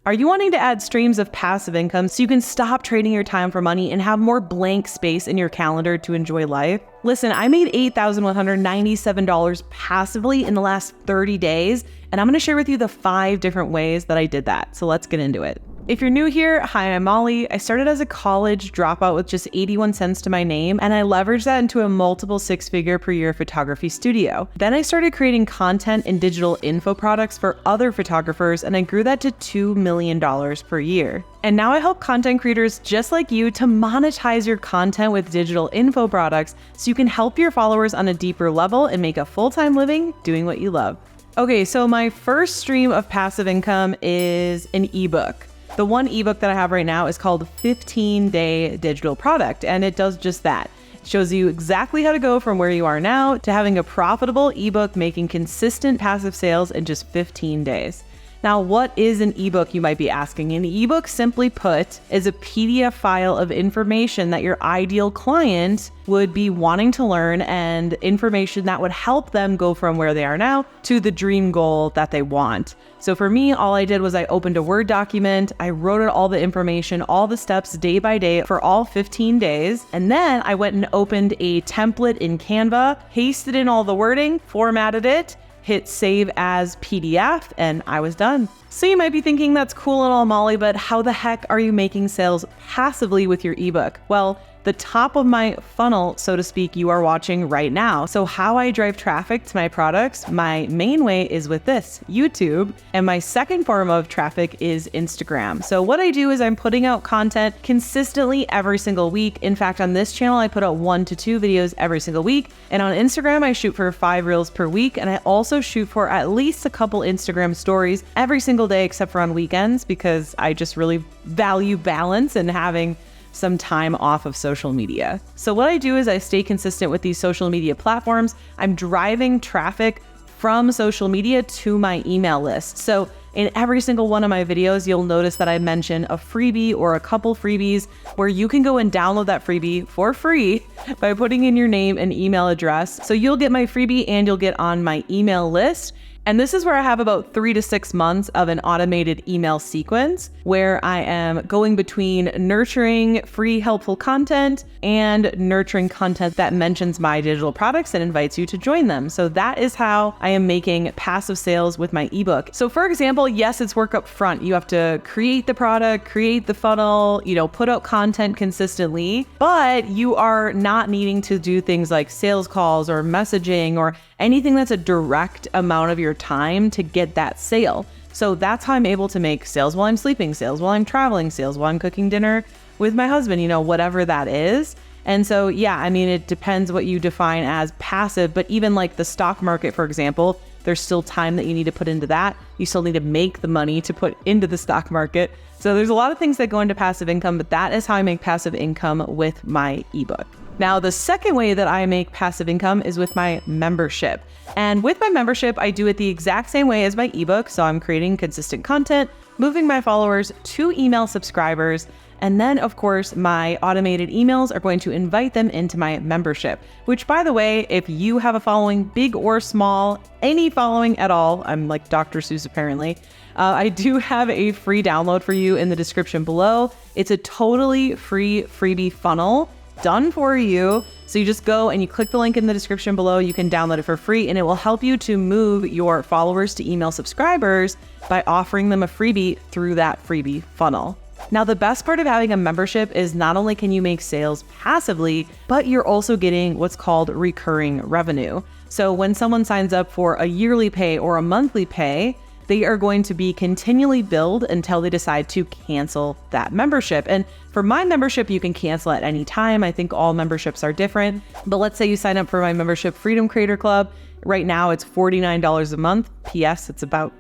Are you wanting to add streams of passive income so you can stop trading your time for money and have more blank space in your calendar to enjoy life? Listen, I made $8,197 passively in the last 30 days, and I'm going to share with you the 5 different ways that I did that. So let's get into it. If you're new here, hi, I'm Molly. I started as a college dropout with just 81 cents to my name, and I leveraged that into a multiple 6-figure per year photography studio. Then I started creating content and digital info products for other photographers, and I grew that to $2 million per year. And now I help content creators just like you to monetize your content with digital info products so you can help your followers on a deeper level and make a full-time living doing what you love. Okay, so my first stream of passive income is an ebook. The one ebook that I have right now is called 15-Day Digital Product, and it does just that. It shows you exactly how to go from where you are now to having a profitable ebook making consistent passive sales in just 15 days. Now, what is an ebook, you might be asking? An ebook, simply put, is a PDF file of information that your ideal client would be wanting to learn and information that would help them go from where they are now to the dream goal that they want. So for me, all I did was I opened a Word document, I wrote out all the information, all the steps day by day for all 15 days, and then I went and opened a template in Canva, pasted in all the wording, formatted it, hit save as PDF, and I was done. So you might be thinking that's cool and all, Molly, but how the heck are you making sales passively with your ebook? Well, the top of my funnel, so to speak, you are watching right now. So how I drive traffic to my products, my main way is with this, YouTube, and my second form of traffic is Instagram. So what I do is I'm putting out content consistently every single week. In fact, on this channel, I put out 1 to 2 videos every single week. And on Instagram, I shoot for 5 reels per week. And I also shoot for at least a couple Instagram stories every single day, except for on weekends, because I just really value balance and having some time off of social media. So what I do is I stay consistent with these social media platforms. I'm driving traffic from social media to my email list. So in every single one of my videos, you'll notice that I mention a freebie or a couple freebies where you can go and download that freebie for free by putting in your name and email address. So you'll get my freebie and you'll get on my email list. And this is where I have about 3 to 6 months of an automated email sequence where I am going between nurturing free helpful content and nurturing content that mentions my digital products and invites you to join them. So that is how I am making passive sales with my ebook. So for example, yes, it's work up front. You have to create the product, create the funnel, put out content consistently, but you are not needing to do things like sales calls or messaging or anything that's a direct amount of your time to get that sale. So that's how I'm able to make sales while I'm sleeping, sales while I'm traveling, sales while I'm cooking dinner with my husband, whatever that is. And so, yeah, it depends what you define as passive, but even like the stock market, for example, there's still time that you need to put into that. You still need to make the money to put into the stock market. So there's a lot of things that go into passive income, but that is how I make passive income with my ebook. Now, the second way that I make passive income is with my membership. And with my membership, I do it the exact same way as my ebook. So I'm creating consistent content, moving my followers to email subscribers. And then, of course, my automated emails are going to invite them into my membership, which, by the way, if you have a following, big or small, any following at all, I'm like Dr. Seuss apparently, I do have a free download for you in the description below. It's a totally free freebie funnel done for you. So you just go and you click the link in the description below. You can download it for free, and it will help you to move your followers to email subscribers by offering them a freebie through that freebie funnel. Now, the best part of having a membership is not only can you make sales passively, but you're also getting what's called recurring revenue. So when someone signs up for a yearly pay or a monthly pay, they are going to be continually billed until they decide to cancel that membership. And for my membership, you can cancel at any time. I think all memberships are different, but let's say you sign up for my membership, Freedom Creator Club. Right now it's $49 a month. P.S. It's about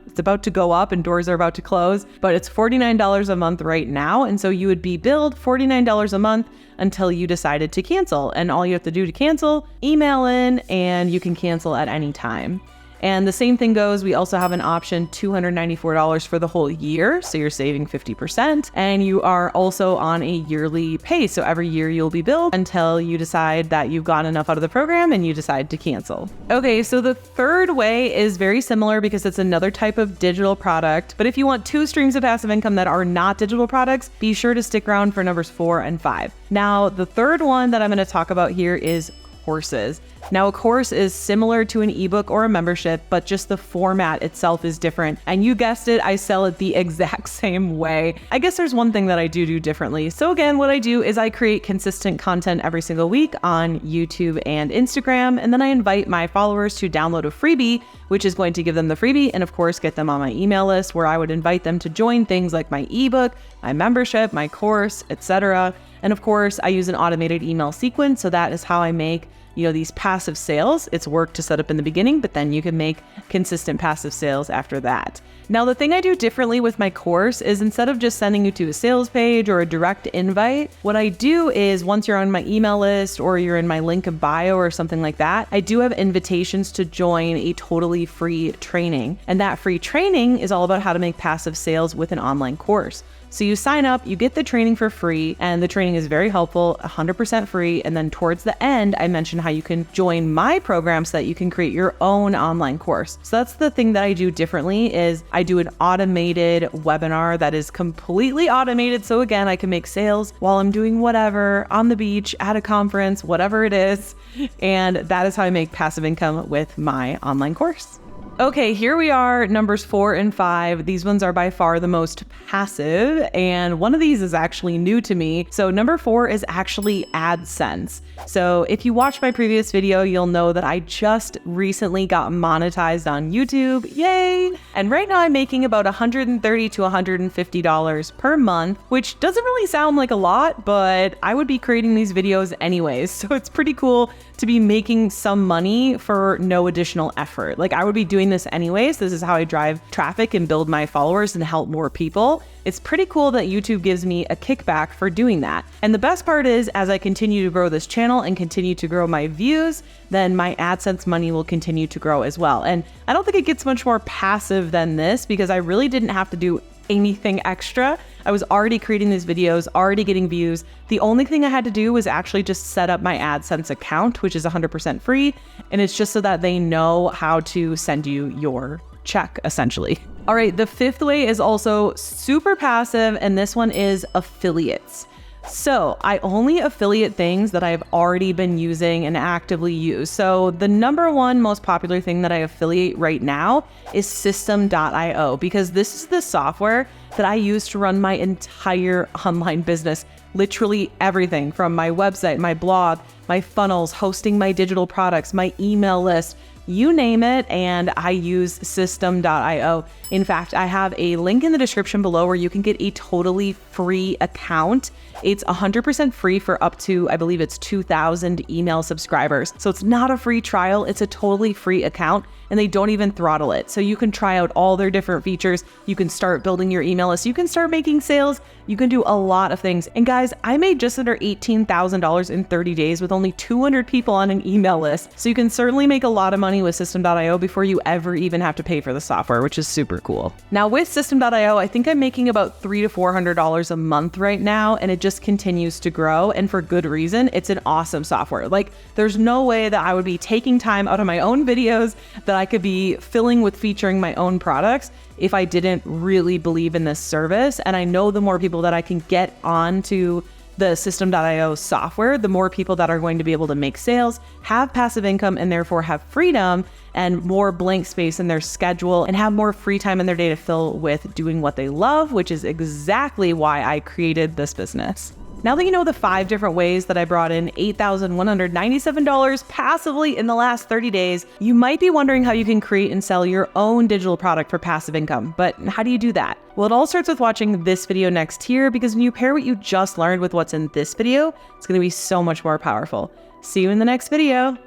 to go up and doors are about to close, but it's $49 a month right now. And so you would be billed $49 a month until you decided to cancel. And all you have to do to cancel, email in, and you can cancel at any time. And the same thing goes, we also have an option $294 for the whole year. So you're saving 50%, and you are also on a yearly pay. So every year you'll be billed until you decide that you've gotten enough out of the program and you decide to cancel. Okay, so the third way is very similar because it's another type of digital product. But if you want 2 streams of passive income that are not digital products, be sure to stick around for numbers 4 and 5. Now, the third one that I'm going to talk about here is courses. Now, a course is similar to an ebook or a membership, but just the format itself is different. And you guessed it, I sell it the exact same way. I guess there's one thing that I do differently. So again, what I do is I create consistent content every single week on YouTube and Instagram, and then I invite my followers to download a freebie, which is going to give them the freebie and of course get them on my email list, where I would invite them to join things like my ebook, my membership, my course, etc. And of course, I use an automated email sequence. So that is how I make these passive sales. It's work to set up in the beginning, but then you can make consistent passive sales after that. Now, the thing I do differently with my course is instead of just sending you to a sales page or a direct invite, what I do is once you're on my email list or you're in my link in bio or something like that, I do have invitations to join a totally free training. And that free training is all about how to make passive sales with an online course. So you sign up, you get the training for free, and the training is very helpful, 100% free. And then towards the end, I mentioned how you can join my program so that you can create your own online course. So that's the thing that I do differently is I do an automated webinar that is completely automated. So again, I can make sales while I'm doing whatever, on the beach, at a conference, whatever it is. And that is how I make passive income with my online course. Okay, here we are, numbers 4 and 5. These ones are by far the most passive, and one of these is actually new to me. So number 4 is actually AdSense. So if you watched my previous video, you'll know that I just recently got monetized on YouTube. Yay! And right now I'm making about $130 to $150 per month, which doesn't really sound like a lot, but I would be creating these videos anyways. So it's pretty cool to be making some money for no additional effort. Like I would be doing this anyways. This is how I drive traffic and build my followers and help more people. It's pretty cool that YouTube gives me a kickback for doing that. And the best part is, as I continue to grow this channel and continue to grow my views, then my AdSense money will continue to grow as well. And I don't think it gets much more passive than this because I really didn't have to do anything extra. I was already creating these videos, already getting views. The only thing I had to do was actually just set up my AdSense account, which is 100% free. And it's just so that they know how to send you your check, essentially. All right, the 5th way is also super passive, and this one is affiliates. So I only affiliate things that I've already been using and actively use. So the number one most popular thing that I affiliate right now is System.io, because this is the software that I use to run my entire online business. Literally everything from my website, my blog, my funnels, hosting my digital products, my email list, you name it, and I use System.io. In fact, I have a link in the description below where you can get a totally free account. It's 100% free for up to, I believe it's 2,000 email subscribers. So it's not a free trial, it's a totally free account, and they don't even throttle it. So you can try out all their different features. You can start building your email list. You can start making sales. You can do a lot of things. And guys, I made just under $18,000 in 30 days with only 200 people on an email list. So you can certainly make a lot of money with System.io before you ever even have to pay for the software, which is super cool. Now with System.io, I think I'm making about $300 to $400 a month right now, and it just continues to grow, and for good reason. It's an awesome software. Like there's no way that I would be taking time out of my own videos that I could be filling with featuring my own products if I didn't really believe in this service. And I know the more people that I can get onto the System.io software, the more people that are going to be able to make sales, have passive income, and therefore have freedom and more blank space in their schedule and have more free time in their day to fill with doing what they love, which is exactly why I created this business. Now that you know the 5 different ways that I brought in $8,197 passively in the last 30 days, you might be wondering how you can create and sell your own digital product for passive income. But how do you do that? Well, it all starts with watching this video next here, because when you pair what you just learned with what's in this video, it's going to be so much more powerful. See you in the next video.